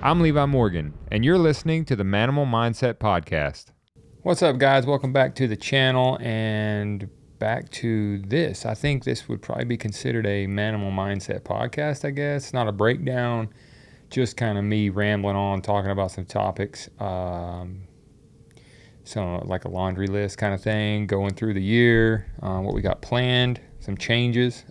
I'm Levi Morgan, and you're listening to the Manimal Mindset Podcast. What's up, guys? Welcome back to the channel and back to this. I think this would probably be considered a Manimal Mindset Podcast, I guess. Not a breakdown, just kind of me rambling on, talking about some topics. So like a laundry list kind of thing, going through the year, what we got planned, some changes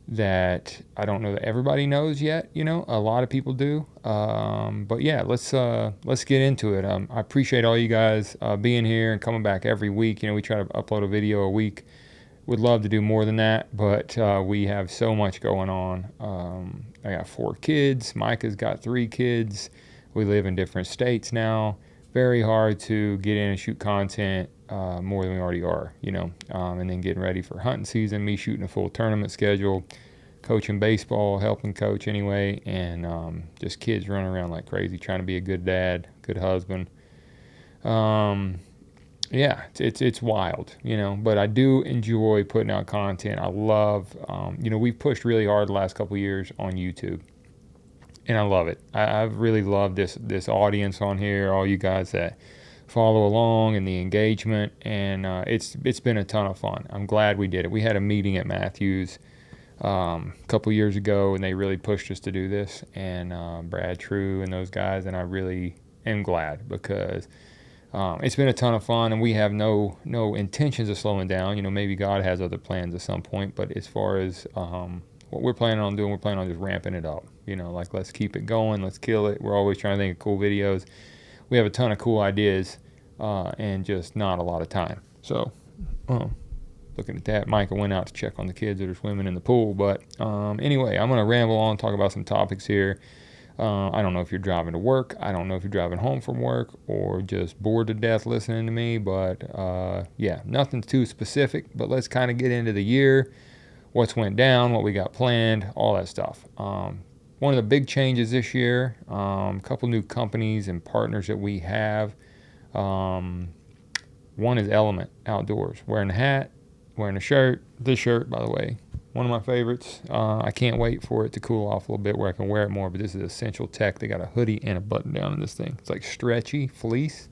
that I don't know that everybody knows yet. You know, a lot of people do. But yeah, let's get into it. I appreciate all you guys being here and coming back every week. You know, we try to upload a video a week. Would love to do more than that, but we have so much going on. I got 4 kids. Micah's got 3 kids. We live in different states now. Very hard to get in and shoot content more than we already are, you know, and then getting ready for hunting season, me shooting a full tournament schedule, coaching baseball, helping coach anyway, and just kids running around like crazy, trying to be a good dad, good husband. Yeah, it's wild, you know, but I do enjoy putting out content. I love, you know, we've pushed really hard the last couple of years on YouTube. And I love it. I've really loved this audience on here, all you guys that follow along and the engagement. And it's been a ton of fun. I'm glad we did it. We had a meeting at Matthews a couple years ago, and they really pushed us to do this. And Brad True and those guys, and I really am glad because it's been a ton of fun, and we have no intentions of slowing down. You know, maybe God has other plans at some point, but as far as what we're planning on doing, we're planning on just ramping it up. You know, like, let's keep it going, let's kill it. We're always trying to think of cool videos. We have a ton of cool ideas and just not a lot of time. So, looking at that, Micah went out to check on the kids that are swimming in the pool. But anyway, I'm going to ramble on, talk about some topics here. I don't know if you're driving to work. I don't know if you're driving home from work or just bored to death listening to me. But yeah, nothing too specific. But let's kind of get into the year, what's went down, what we got planned, all that stuff. One of the big changes this year, a couple new companies and partners that we have. One is Element Outdoors, wearing a hat, wearing a shirt. This shirt, by the way, one of my favorites. I can't wait for it to cool off a little bit where I can wear it more, but this is Essential Tech. They got a hoodie and a button down in this thing. It's like stretchy fleece,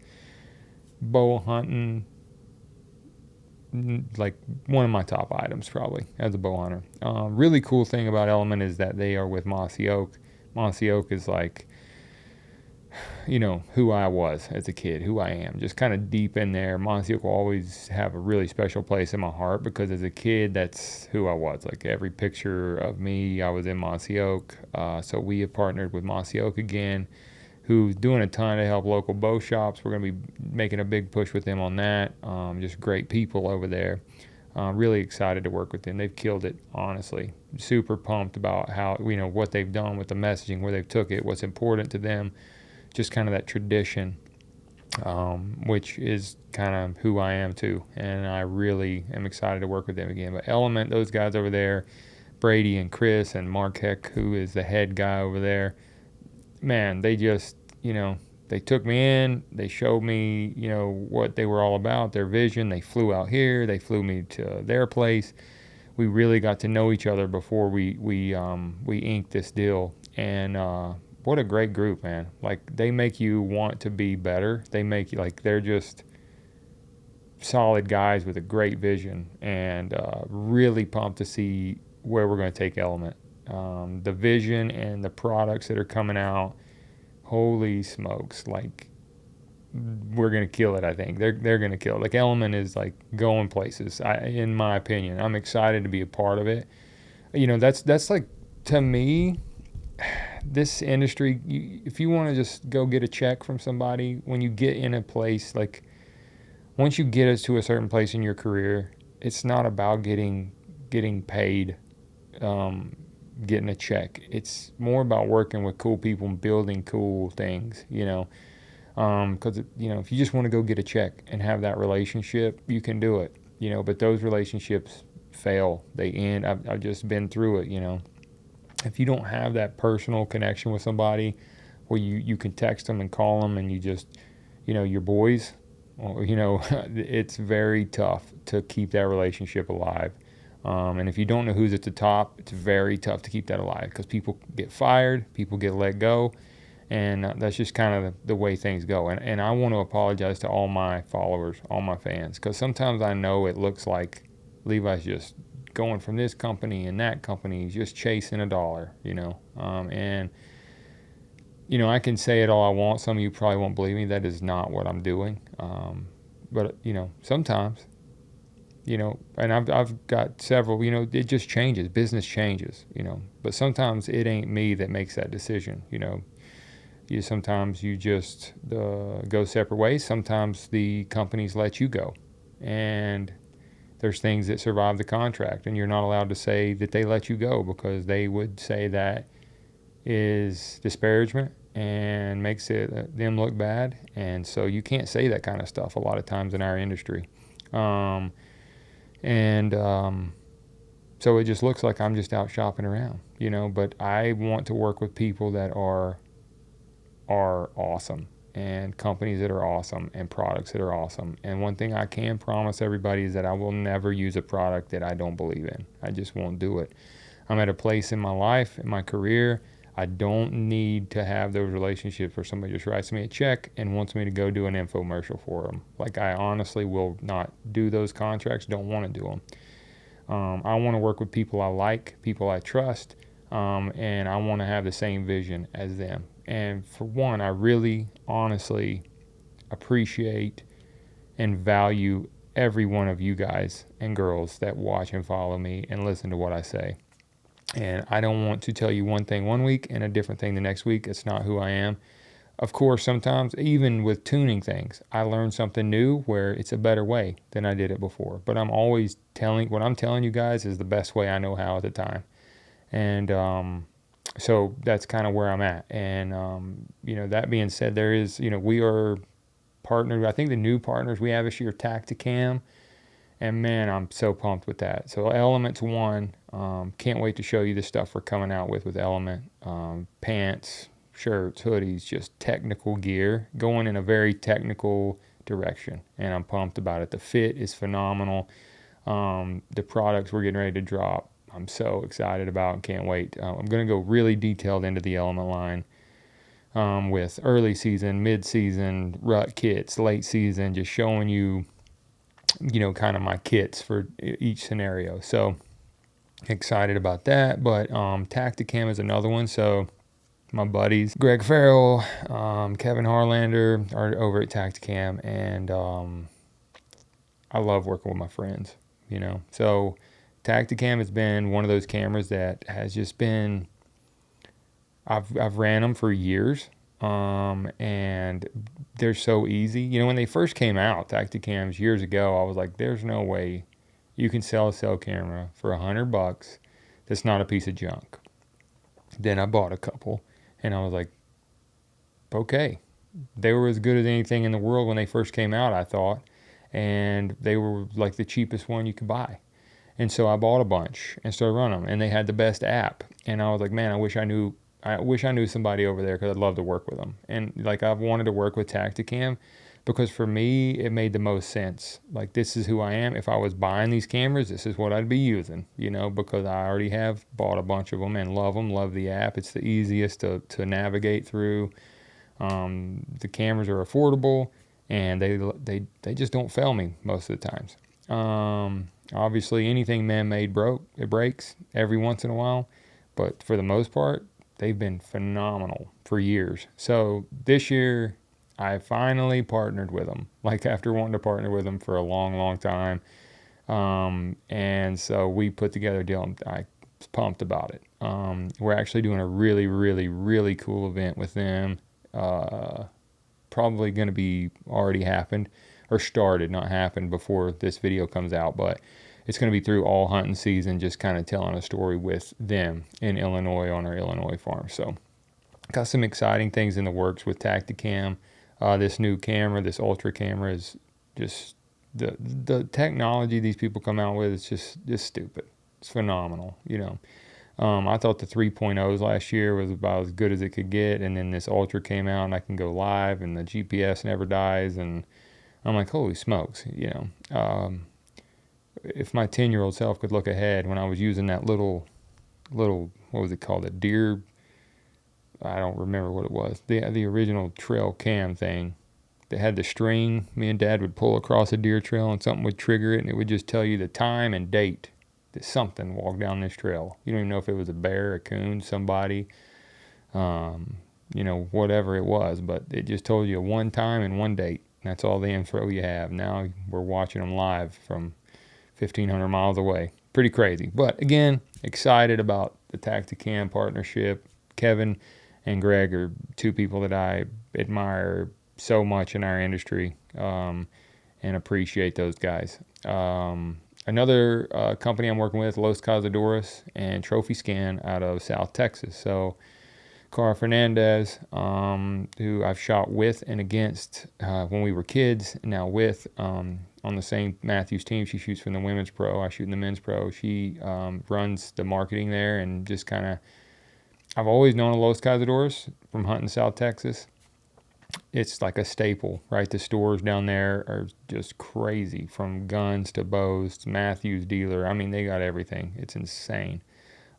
bow hunting, like one of my top items probably as a bow hunter. Really cool thing about Element is that they are with Mossy Oak. Mossy Oak is like, you know, who I was as a kid, who I am, just kind of deep in there. Mossy Oak will always have a really special place in my heart because as a kid, that's who I was. Like every picture of me, I was in Mossy Oak. So we have partnered with Mossy Oak again, who's doing a ton to help local bow shops. We're going to be making a big push with them on that. Just great people over there. Really excited to work with them. They've killed it, honestly. Super pumped about how, you know, what they've done with the messaging, where they've took it, what's important to them, just kind of that tradition, which is kind of who I am too. And I really am excited to work with them again. But Element, those guys over there, Brady and Chris and Mark Heck, who is the head guy over there, man, they just, you know, they took me in, they showed me, you know, what they were all about, their vision. They flew out here, they flew me to their place. We really got to know each other before we inked this deal. And what a great group, man. Like, they make you want to be better. They make you, like, they're just solid guys with a great vision, and really pumped to see where we're going to take Element. The vision and the products that are coming out, holy smokes, like, we're going to kill it. I think they're going to kill it. Like, Element is like going places, in my opinion. I'm excited to be a part of it. You know, that's like, to me, this industry, if you want to just go get a check from somebody, when you get in a place, like, once you get us to a certain place in your career, it's not about getting paid, getting a check. It's more about working with cool people and building cool things, you know, because, you know, if you just want to go get a check and have that relationship, you can do it, you know, but those relationships fail. They end. I've just been through it, you know. If you don't have that personal connection with somebody where you can text them and call them and you just, you know, your boys, or, you know, it's very tough to keep that relationship alive. And if you don't know who's at the top, it's very tough to keep that alive because people get fired, people get let go, And that's just kind of the way things go. And I want to apologize to all my followers, all my fans, because sometimes I know it looks like Levi's just going from this company and that company, just chasing a dollar, and I can say it all I want. Some of you probably won't believe me. That is not what I'm doing. But sometimes, and I've got several, it just changes. Business changes, but sometimes it ain't me that makes that decision. Sometimes you just go separate ways. Sometimes the companies let you go, and there's things that survive the contract, and you're not allowed to say that they let you go, because they would say that is disparagement and makes them look bad. And so you can't say that kind of stuff a lot of times in our industry. And so it just looks like I'm just out shopping around, but I want to work with people that are awesome, and companies that are awesome, and products that are awesome. And one thing I can promise everybody is that I will never use a product that I don't believe in. I just won't do it. I'm at a place in my life, in my career, I don't need to have those relationships where somebody just writes me a check and wants me to go do an infomercial for them. Like, I honestly will not do those contracts, don't want to do them. I want to work with people I like, people I trust, and I want to have the same vision as them. And for one, I really, honestly appreciate and value every one of you guys and girls that watch and follow me and listen to what I say. And I don't want to tell you one thing one week and a different thing the next week. It's not who I am. Of course, sometimes, even with tuning things, I learn something new where it's a better way than I did it before. But I'm always what I'm telling you guys is the best way I know how at the time. And so that's kind of where I'm at. And, that being said, there is, we are partnered. I think the new partners we have this year, Tacticam. And man, I'm so pumped with that. So Element's one. Can't wait to show you the stuff we're coming out with Element. Pants, shirts, hoodies, just technical gear, going in a very technical direction. And I'm pumped about it. The fit is phenomenal. The products we're getting ready to drop, I'm so excited about and can't wait. I'm going to go really detailed into the Element line. With early season, mid-season, rut kits, late season, just showing you, kind of my kits for each scenario. So excited about that. But Tacticam is another one. So my buddies, Greg Farrell, Kevin Harlander are over at Tacticam, and I love working with my friends, So Tacticam has been one of those cameras that has just been, I've ran them for years. And they're so easy. When they first came out, Tacticams years ago, I was like, there's no way you can sell a cell camera for $100 that's not a piece of junk. Then I bought a couple, and I was like, okay. They were as good as anything in the world when they first came out, I thought. And they were like the cheapest one you could buy. And so I bought a bunch and started running them. And they had the best app. And I was like, man, I wish I knew somebody over there, because I'd love to work with them. And like, I've wanted to work with Tacticam because for me, it made the most sense. Like, this is who I am. If I was buying these cameras, this is what I'd be using, because I already have bought a bunch of them and love them, love the app. It's the easiest to navigate through. The cameras are affordable, and they just don't fail me most of the times. Obviously, anything man-made it breaks every once in a while. But for the most part, they've been phenomenal for years. So this year, I finally partnered with them, like after wanting to partner with them for a long, long time. And so we put together a deal. I was pumped about it. We're actually doing a really, really, really cool event with them. Probably going to be already happened or started, not happened before this video comes out, but it's going to be through all hunting season, just kind of telling a story with them in Illinois on our Illinois farm. So got some exciting things in the works with Tacticam. This new camera, this ultra camera, is just the technology these people come out with is just stupid. It's phenomenal, I thought the 3.0s last year was about as good as it could get, and then this ultra came out, and I can go live, and the GPS never dies, and I'm like, holy smokes, if my 10-year-old self could look ahead when I was using that little, what was it called? A deer I don't remember what it was. The original trail cam thing. They had the string. Me and Dad would pull across a deer trail, and something would trigger it, and it would just tell you the time and date that something walked down this trail. You don't even know if it was a bear, a coon, somebody, whatever it was, but it just told you one time and one date. That's all the info you have. Now we're watching them live from 1,500 miles away. Pretty crazy. But again, excited about the Tacticam partnership. Kevin and Greg are two people that I admire so much in our industry, and appreciate those guys. Another company I'm working with, Los Cazadores and Trophy Scan out of South Texas. So Cara Fernandez, who I've shot with and against when we were kids, now with on the same Matthews team. She shoots from the women's pro. I shoot in the men's pro. She runs the marketing there, and just kind of, I've always known of Los Cazadores from hunting South Texas. It's like a staple, right? The stores down there are just crazy, from guns to bows to Matthews dealer. I mean, they got everything. It's insane.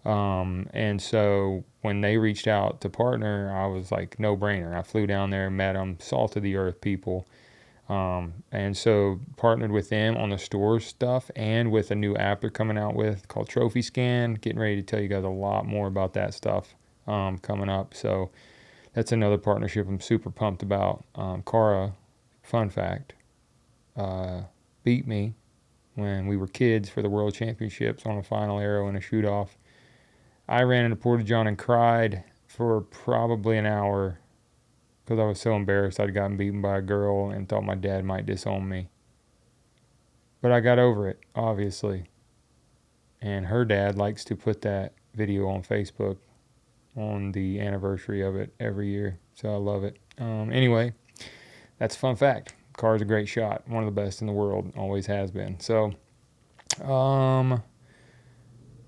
And so when they reached out to partner, I was like, no brainer. I flew down there, met them, salt of the earth people. And so partnered with them on the store stuff, and with a new app they're coming out with called Trophy Scan. Getting ready to tell you guys a lot more about that stuff coming up. So that's another partnership I'm super pumped about. Cara, fun fact, beat me when we were kids for the World Championships on a final arrow and a shoot-off. I ran into Porta-John and cried for probably an hour because I was so embarrassed I'd gotten beaten by a girl and thought my dad might disown me. But I got over it, obviously. And her dad likes to put that video on Facebook on the anniversary of it every year. So I love it. Anyway, that's a fun fact. Car's a great shot. One of the best in the world. Always has been. So,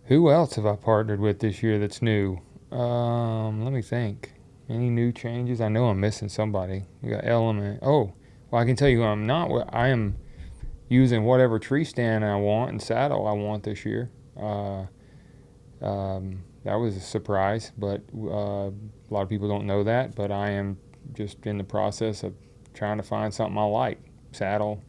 who else have I partnered with this year that's new? Let me think. Any new changes? I know I'm missing somebody. We got Element. Oh, well, I can tell you who I'm not. I am using whatever tree stand I want and saddle I want this year. That was a surprise, but a lot of people don't know that. But I am just in the process of trying to find something I like. Saddle.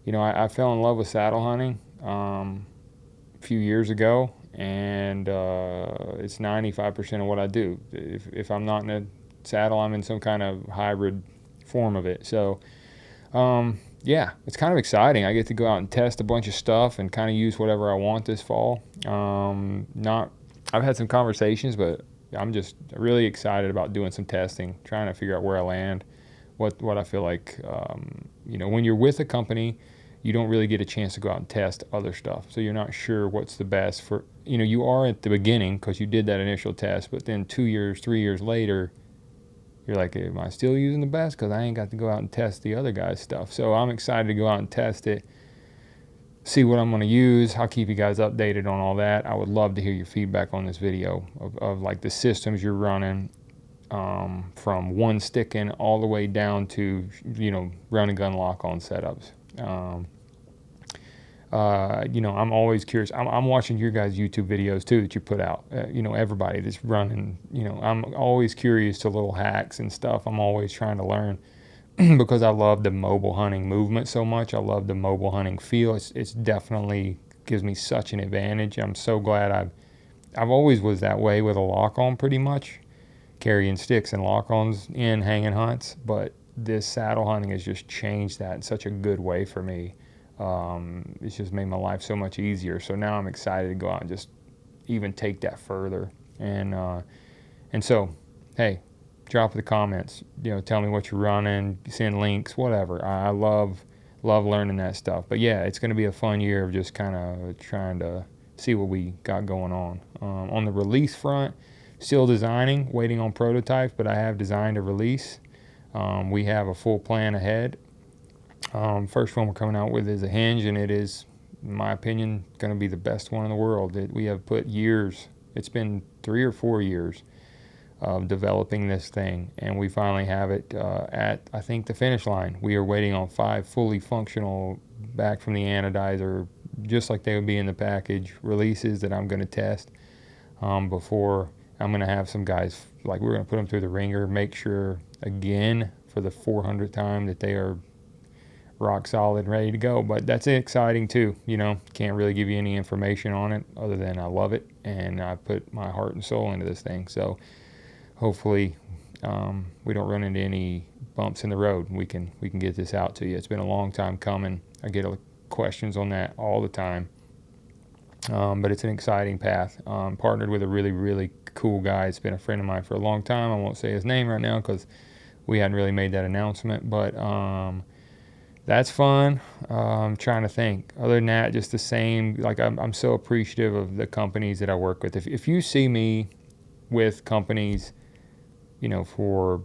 I fell in love with saddle hunting a few years ago, and it's 95% of what I do. If I'm not in a saddle, I'm in some kind of hybrid form of it. So, yeah, it's kind of exciting. I get to go out and test a bunch of stuff and kind of use whatever I want this fall. I've had some conversations, but I'm just really excited about doing some testing, trying to figure out where I land, what I feel like. When you're with a company, you don't really get a chance to go out and test other stuff. So you're not sure what's the best for, you are at the beginning because you did that initial test, but then 2 years, 3 years later, you're like, am I still using the best? Because I ain't got to go out and test the other guy's stuff. So I'm excited to go out and test it, see what I'm going to use. I'll keep you guys updated on all that. I would love to hear your feedback on this video of like the systems you're running, from one sticking all the way down to, run and gun lock on setups. I'm always curious. I'm watching your guys' YouTube videos too that you put out. Everybody that's running, I'm always curious to little hacks and stuff. I'm always trying to learn because I love the mobile hunting movement so much. I love the mobile hunting feel. It's definitely gives me such an advantage. I'm so glad I've always was that way with a lock on, pretty much carrying sticks and lock-ons in hanging hunts, but this saddle hunting has just changed that in such a good way for me. It's just made my life so much easier. So now I'm excited to go out and just even take that further. And so, hey, drop the comments. Tell me what you're running, send links, whatever. I love learning that stuff. But yeah, it's going to be a fun year of just kind of trying to see what we got going on. On the release front, still designing, waiting on prototypes, but I have designed a release. We have a full plan ahead. First one we're coming out with is a hinge, and it is, in my opinion, going to be the best one in the world. We have put years, it's been 3 or 4 years of developing this thing, and we finally have it at, I think, the finish line. We are waiting on 5 fully functional, back from the anodizer, just like they would be in the package, releases that I'm going to test before I'm going to have some guys like we're going to put them through the ringer, make sure again for the 400th time that they are rock solid and ready to go. But that's exciting too. Can't really give you any information on it other than I love it and I put my heart and soul into this thing. So hopefully we don't run into any bumps in the road. We can get this out to you. It's been a long time coming. I get questions on that all the time. But it's an exciting path. Partnered with a really, really cool guy. It's been a friend of mine for a long time. I won't say his name right now because we hadn't really made that announcement. But that's fun. I'm trying to think. Other than that, just the same. Like I'm so appreciative of the companies that I work with. If you see me with companies, for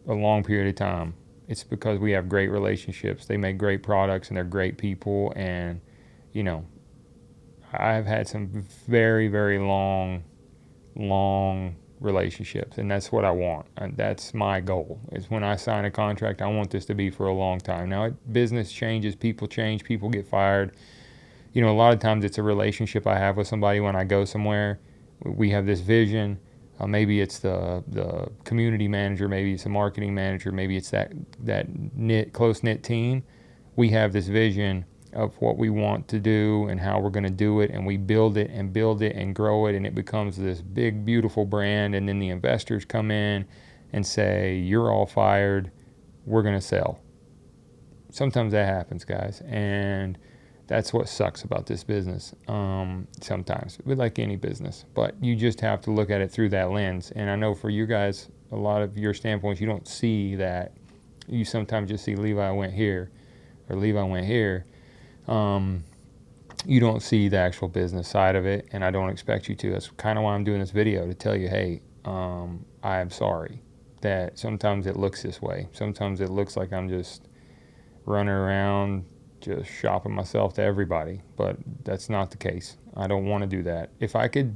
a long period of time, it's because we have great relationships. They make great products and they're great people. And, I've had some very, very long relationships, and that's what I want. And that's my goal. Is when I sign a contract, I want this to be for a long time. Now, business changes, people change, people get fired. A lot of times it's a relationship I have with somebody when I go somewhere. We have this vision. Maybe it's the community manager, maybe it's a marketing manager, maybe it's that close-knit team. We have this vision of what we want to do and how we're going to do it, and we build it and grow it, and it becomes this big, beautiful brand. And then the investors come in and say, you're all fired, we're going to sell. Sometimes that happens, guys, and that's what sucks about this business. Sometimes, like any business, but you just have to look at it through that lens. And I know for you guys, a lot of your standpoints, you don't see that. You sometimes just see Levi went here or Levi went here. You don't see the actual business side of it, and I don't expect you to. That's kind of why I'm doing this video, to tell you, hey, I am sorry that sometimes it looks this way. Sometimes it looks like I'm just running around just shopping myself to everybody, but that's not the case. I don't want to do that. If I could,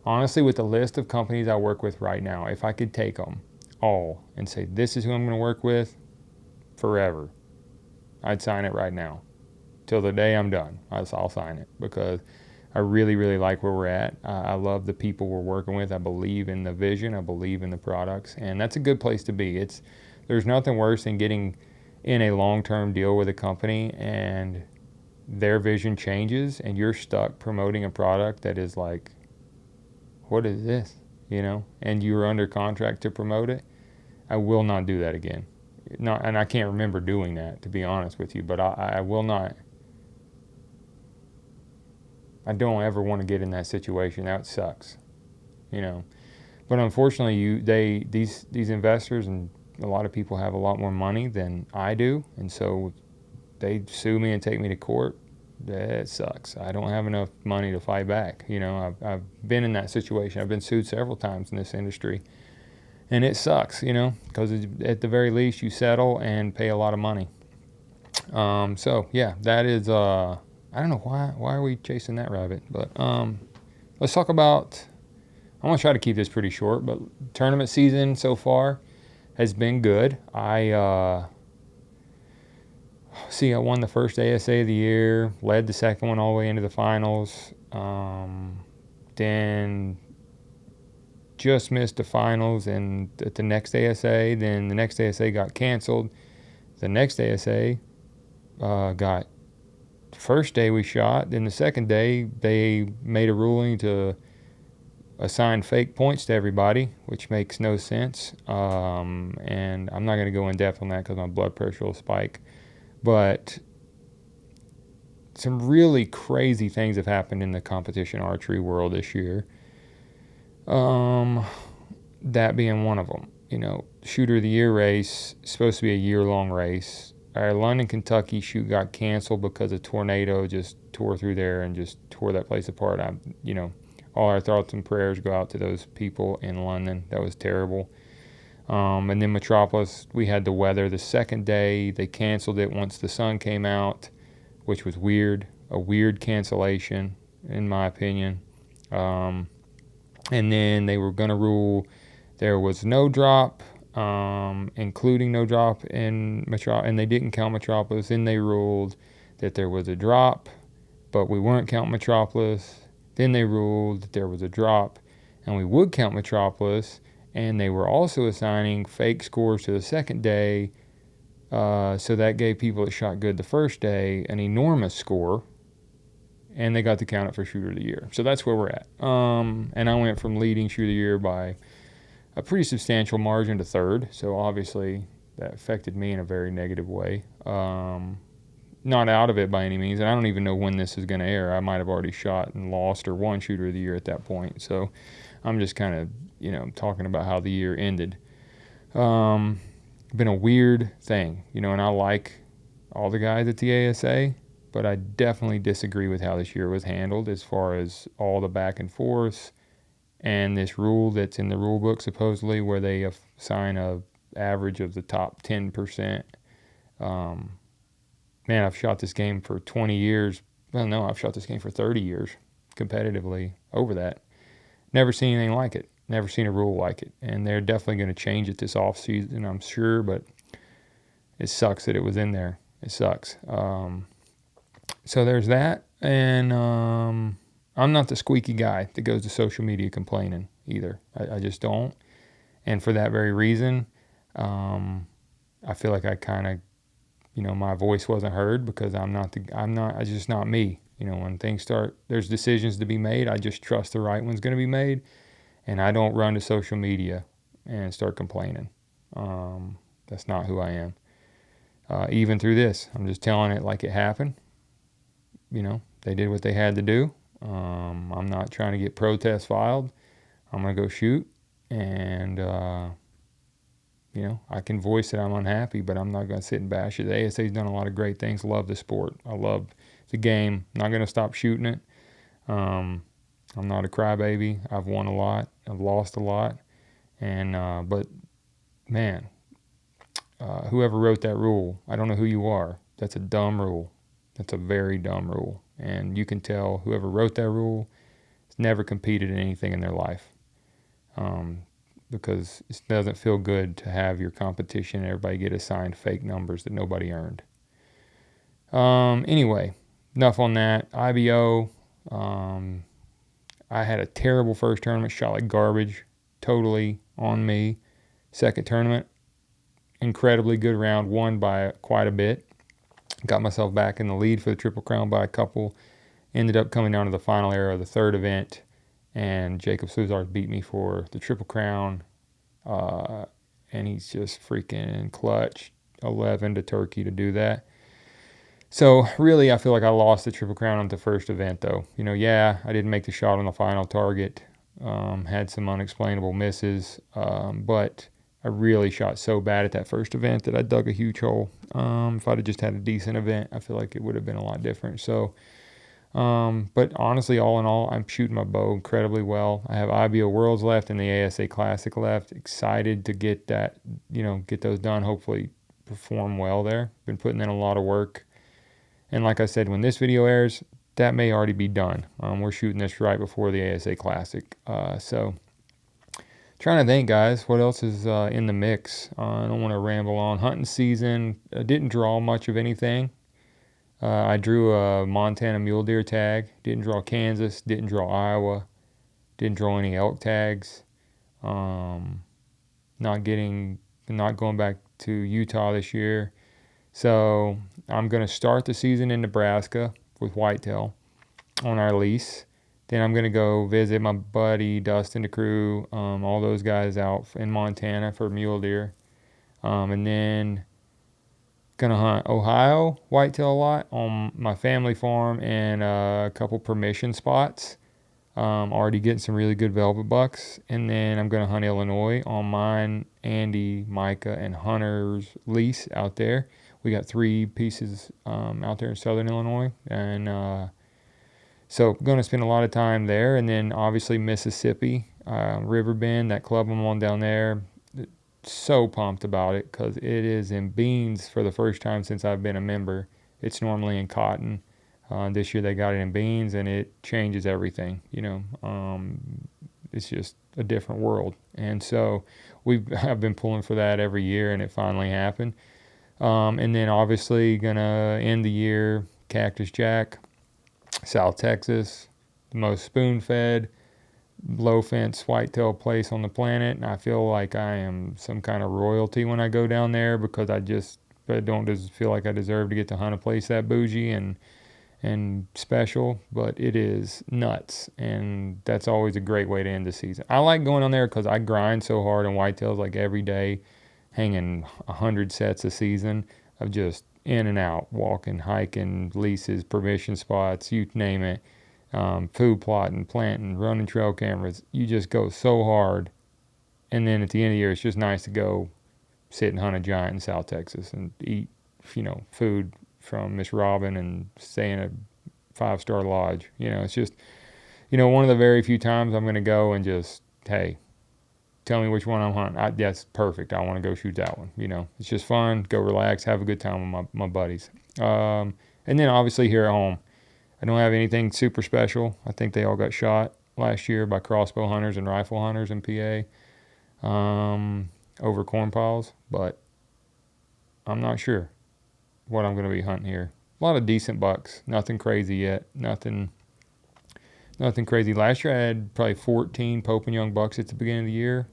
honestly, with the list of companies I work with right now, if I could take them all and say, this is who I'm going to work with forever, I'd sign it right now. Till the day I'm done, I'll sign it, because I really, really like where we're at. I love the people we're working with. I believe in the vision. I believe in the products, and that's a good place to be. There's nothing worse than getting in a long-term deal with a company and their vision changes and you're stuck promoting a product that is like, what is this? And you're under contract to promote it. I will not do that again. And I can't remember doing that, to be honest with you, but I will not. I don't ever want to get in that situation. That sucks, But unfortunately, these investors and a lot of people have a lot more money than I do, and so they sue me and take me to court. That sucks. I don't have enough money to fight back. I've been in that situation. I've been sued several times in this industry, and it sucks, because at the very least you settle and pay a lot of money. So yeah, that is I don't know why are we chasing that rabbit, but let's talk about. I'm gonna try to keep this pretty short, but tournament season so far has been good. I won the first ASA of the year, led the second one all the way into the finals, then just missed the finals and at the next ASA. Then the next ASA got canceled. The next ASA got, first day we shot, then the second day they made a ruling to assign fake points to everybody, which makes no sense. And I'm not going to go in depth on that because my blood pressure will spike. But some really crazy things have happened in the competition archery world this year. That being one of them. Shooter of the Year race, supposed to be a year-long race. Our London, Kentucky shoot got canceled because a tornado just tore through there and just tore that place apart. All our thoughts and prayers go out to those people in London. That was terrible. And then Metropolis, we had the weather. The second day, they canceled it once the sun came out, which was weird. A weird cancellation, in my opinion. And then they were going to rule there was no drop, including no drop in Metropolis, and they didn't count Metropolis. Then they ruled that there was a drop, but we weren't counting Metropolis. Then they ruled that there was a drop, and we would count Metropolis, And they were also assigning fake scores to the second day. So that gave people that shot good the first day an enormous score, and they got to count it for shooter of the year. So that's where we're at. And I went from leading shooter of the year by a pretty substantial margin to third. So obviously that affected me in a very negative way. Not out of it by any means, and I don't even know when this is going to air. I might have already shot and lost or won shooter of the year at that point. So I'm just kind of, talking about how the year ended. Been a weird thing, and I like all the guys at the ASA, but I definitely disagree with how this year was handled as far as all the back and forth and this rule that's in the rule book supposedly where they assign a average of the top 10%. Man, I've shot this game for 20 years. Well, no, I've shot this game for 30 years competitively over that. Never seen anything like it. Never seen a rule like it. And they're definitely going to change it this off season, I'm sure, but it sucks that it was in there. It sucks. So there's that. And I'm not the squeaky guy that goes to social media complaining either. I just don't. And for that very reason, I feel like I kind of, my voice wasn't heard because it's just not me. When things start, there's decisions to be made. I just trust the right one's going to be made. And I don't run to social media and start complaining. That's not who I am. Even through this, I'm just telling it like it happened. They did what they had to do. I'm not trying to get protests filed. I'm going to go shoot. And, I can voice that I'm unhappy, but I'm not going to sit and bash it. The ASA's done a lot of great things. Love the sport. I love the game. Not going to stop shooting it. I'm not a crybaby. I've won a lot. I've lost a lot. And, but man, whoever wrote that rule, I don't know who you are. That's a dumb rule. That's a very dumb rule. And you can tell whoever wrote that rule has never competed in anything in their life. Because it doesn't feel good to have your competition and everybody get assigned fake numbers that nobody earned. Anyway, enough on that. IBO, I had a terrible first tournament, shot like garbage, totally on me. Second tournament, incredibly good round, won by quite a bit. Got myself back in the lead for the Triple Crown by a couple. Ended up coming down to the final area of the third event, and Jacob Sluzard beat me for the Triple Crown. And he's just freaking clutch 11 to Turkey to do that. So really, I feel like I lost the Triple Crown on the first event, though. I didn't make the shot on the final target. Had some unexplainable misses, but I really shot so bad at that first event that I dug a huge hole. If I'd have just had a decent event, I feel like it would have been a lot different. So, but honestly, all in all, I'm shooting my bow incredibly well. I have IBO Worlds left and the ASA Classic left. Excited to get that, get those done. Hopefully perform well there. Been putting in a lot of work. And like I said, when this video airs, that may already be done. We're shooting this right before the ASA Classic. So trying to think, guys, what else is in the mix? I don't want to ramble on. Hunting season, didn't draw much of anything. I drew a Montana mule deer tag. Didn't draw Kansas. Didn't draw Iowa. Didn't draw any elk tags. Not going back to Utah this year. So I'm going to start the season in Nebraska with whitetail on our lease. Then I'm going to go visit my buddy Dustin, the crew, all those guys out in Montana for mule deer. And then going to hunt Ohio whitetail a lot on my family farm and a couple permission spots. Already getting some really good velvet bucks. And then I'm going to hunt Illinois on mine, Andy, Micah, and Hunter's lease out there. We got 3 pieces out there in southern Illinois. And so going to spend a lot of time there. And then obviously Mississippi, Riverbend, that club I'm on down there. So pumped about it because it is in beans for the first time since I've been a member. It's normally in cotton. This year they got it in beans, and it changes everything. It's just a different world. And so I've been pulling for that every year, and it finally happened. And then obviously gonna end the year Cactus Jack, South Texas, the most spoon-fed, low fence whitetail place on the planet, and I feel like I am some kind of royalty when I go down there because I don't just feel like I deserve to get to hunt a place that bougie and special, but it is nuts, and that's always a great way to end the season. I like going on there because I grind so hard on whitetails, like every day, hanging 100 sets a season of just in and out, walking, hiking, leases, permission spots, you name it, food plotting, planting, running trail cameras. You just go so hard, and then at the end of the year, it's just nice to go sit and hunt a giant in South Texas and eat, food from Miss Robin and stay in a 5-star lodge. It's just, one of the very few times I'm going to go and just, hey, tell me which one I'm hunting. That's perfect. I want to go shoot that one. It's just fun. Go relax, have a good time with my buddies. And then obviously here at home, I don't have anything super special. I think they all got shot last year by crossbow hunters and rifle hunters in PA over corn piles, but I'm not sure what I'm going to be hunting here. A lot of decent bucks. Nothing crazy yet. Nothing crazy. Last year I had probably 14 Pope and Young bucks at the beginning of the year.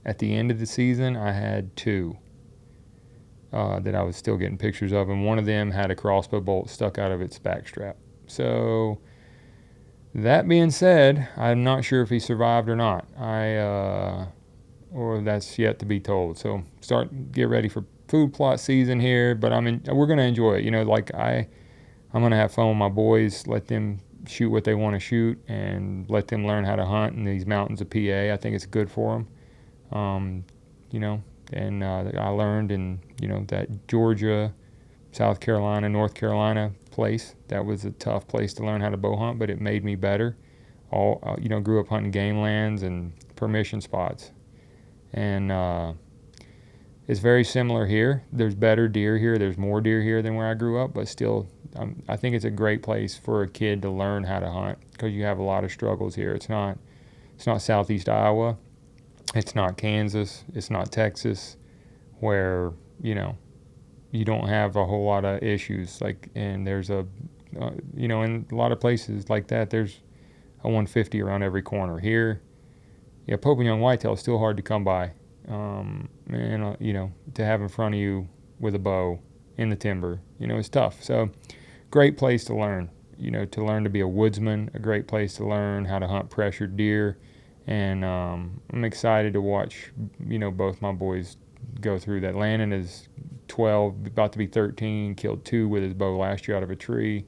At the end of the season, I had 2 that I was still getting pictures of, and one of them had a crossbow bolt stuck out of its backstrap. So that being said, I'm not sure if he survived or not. Or that's yet to be told. So get ready for food plot season here, but we're gonna enjoy it. I'm gonna have fun with my boys, let them shoot what they want to shoot, and let them learn how to hunt in these mountains of PA. I think it's good for them. And I learned in that Georgia, South Carolina, North Carolina place. That was a tough place to learn how to bow hunt, but it made me better. Grew up hunting game lands and permission spots. And it's very similar here. There's better deer here. There's more deer here than where I grew up, but still, I think it's a great place for a kid to learn how to hunt because you have a lot of struggles here. It's not Southeast Iowa. It's not Kansas. It's not Texas, where you don't have a whole lot of issues. And there's in a lot of places like that, there's a 150 around every corner. Here, Pope and Young whitetail is still hard to come by. To have in front of you with a bow in the timber, it's tough. So, great place to learn. To learn to be a woodsman. A great place to learn how to hunt pressured deer. And I'm excited to watch, both my boys go through that. Landon is 12, about to be 13, killed 2 with his bow last year out of a tree,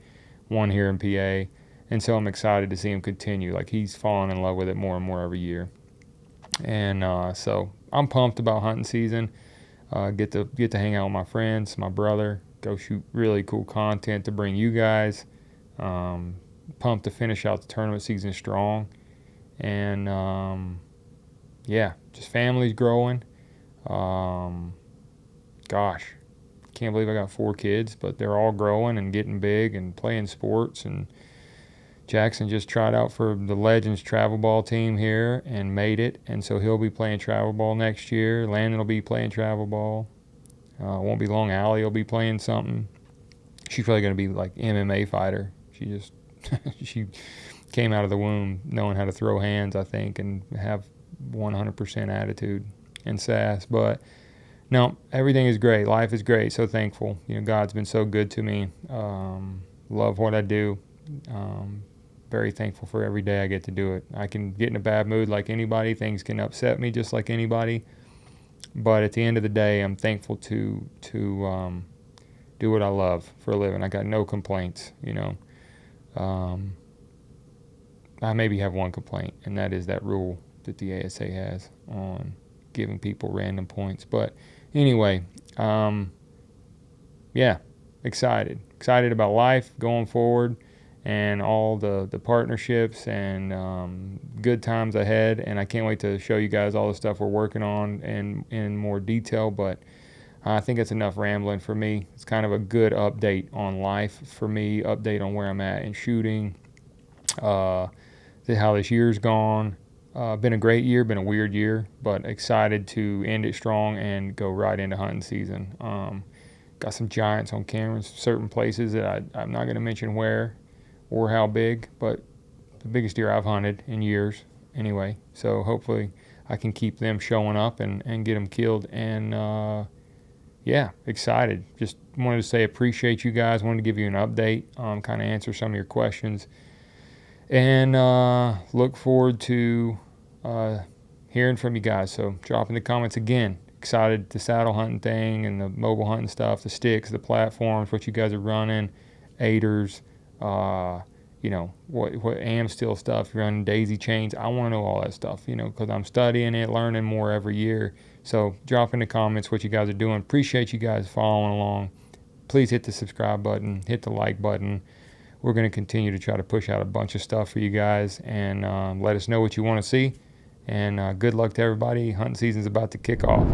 1 here in PA. And so I'm excited to see him continue. He's falling in love with it more and more every year. And so I'm pumped about hunting season. Get to hang out with my friends, my brother, go shoot really cool content to bring you guys. Pumped to finish out the tournament season strong. And just family's growing. Gosh, can't believe I got 4 kids, but they're all growing and getting big and playing sports. And Jackson just tried out for the Legends travel ball team here and made it, and so he'll be playing travel ball next year. Landon will be playing travel ball. It won't be long. Allie will be playing something. She's probably going to be MMA fighter. She came out of the womb knowing how to throw hands, I think, and have 100% attitude and sass. But no, everything is great. Life is great. So thankful. God's been so good to me. Love what I do. Very thankful for every day I get to do it. I can get in a bad mood like anybody. Things can upset me just like anybody. But at the end of the day, I'm thankful to do what I love for a living. I got no complaints, I maybe have one complaint, and that is that rule that the ASA has on giving people random points. But anyway, excited about life going forward and all the partnerships and good times ahead. And I can't wait to show you guys all the stuff we're working on in more detail. But I think it's enough rambling for me. It's kind of a good update on life for me, update on where I'm at in shooting, how this year's gone. Been a great year, been a weird year, but excited to end it strong and go right into hunting season. Got some giants on camera in certain places that I'm not going to mention where or how big, but the biggest deer I've hunted in years. anyway. So hopefully I can keep them showing up and get them killed. And yeah, excited. Just wanted to say appreciate you guys. Wanted to give you an update, kind of answer some of your questions, and look forward to hearing from you guys. So drop in the comments again. Excited the saddle hunting thing and the mobile hunting stuff, the sticks, the platforms, what you guys are running, aiders, you know, what am still stuff, you're running daisy chains. I want to know all that stuff, you know, because I'm studying it, learning more every year. So drop in the comments what you guys are doing. Appreciate you guys following along. Please hit the subscribe button, hit the like button. We're going to continue to try to push out a bunch of stuff for you guys, and let us know what you want to see. And good luck to everybody. Hunting season's about to kick off.